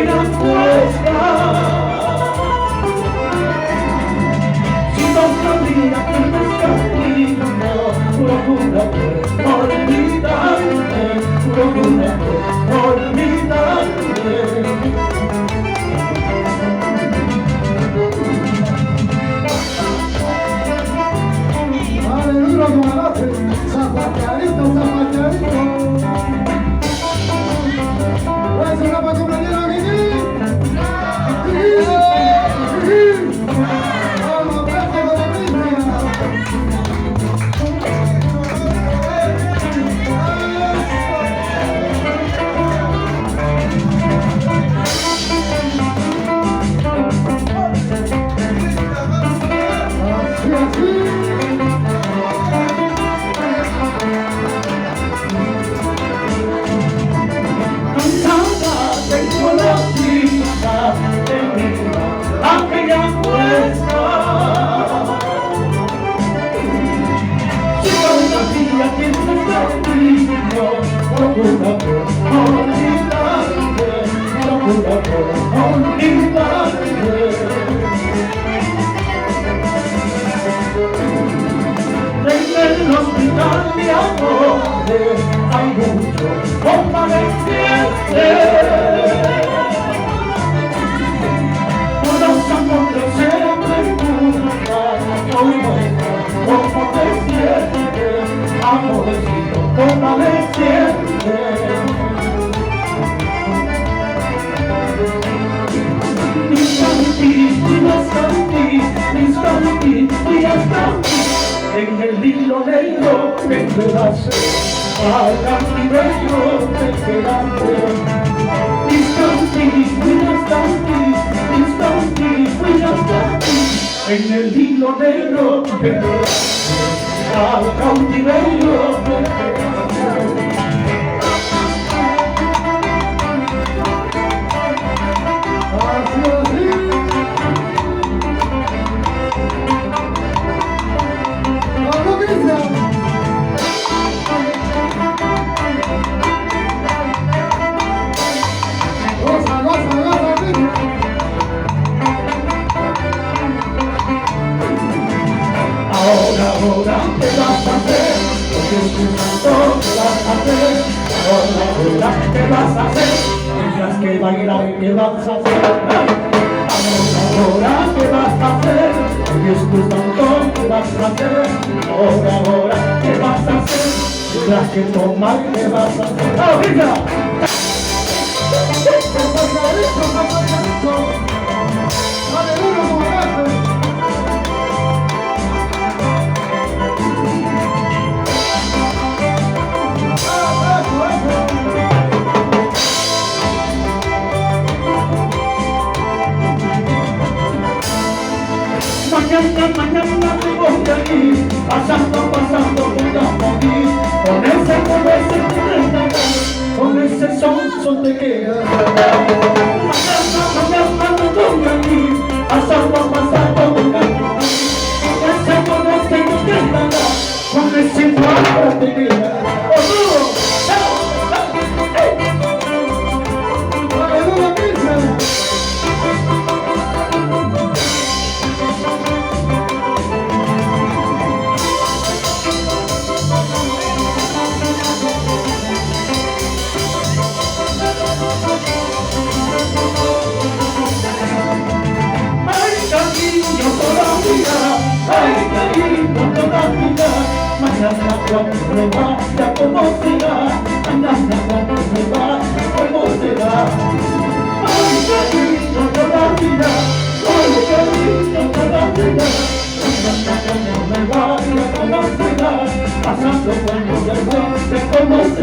pequeña muestra. Si no sabía que me camino, procura olvidarme, procura olvidarme. Aleluya, comandante, zapateadito, zapateadito. Pues una para compañera Gigi. Vamos, vete con la Biblia. Así, así. Tengo la cita de mi aquella muestra. Si todavía tienes cariño, procura olvidarme, procura olvidarme. En el hospital de amores hay muchos convalecientes. Unos amores se preguntan cómo te sientes, amorcito convaleciente. En el hilo negro me quedaste, al cautiverio me quedaste. En el hilo negro me quedaste, al cautiverio me quedaste. Ahora, ¿qué vas a hacer? Porque escuchando, ¿qué vas a hacer? Ahora, ¿qué vas a hacer? Tendrás que bailar, ¿qué vas a hacer? Ahora, ¿qué vas a hacer? Porque escuchando, ¿qué vas a hacer? Ahora, ¿qué vas a hacer? Tendrás que tomar, ¿qué vas a hacer? ¡Ah, venga! ¡Aleluya, comandante! Mañana me voy de aquí, pasando por aquí, con ese con ese son te queda. Mañana me voy de aquí, pasando por aquí, con ese con ese te queda. ¡Aleluya, Cristo! Mañana cuando me vaya, ¿cómo será? Mañana cuando me vaya, ¿cómo será? Ay, cariño, toda vida. Ay, cariño, toda vida. Mañana cuando me vaya, ¿cómo será? Pasando cuando me vaya, ¿cómo será?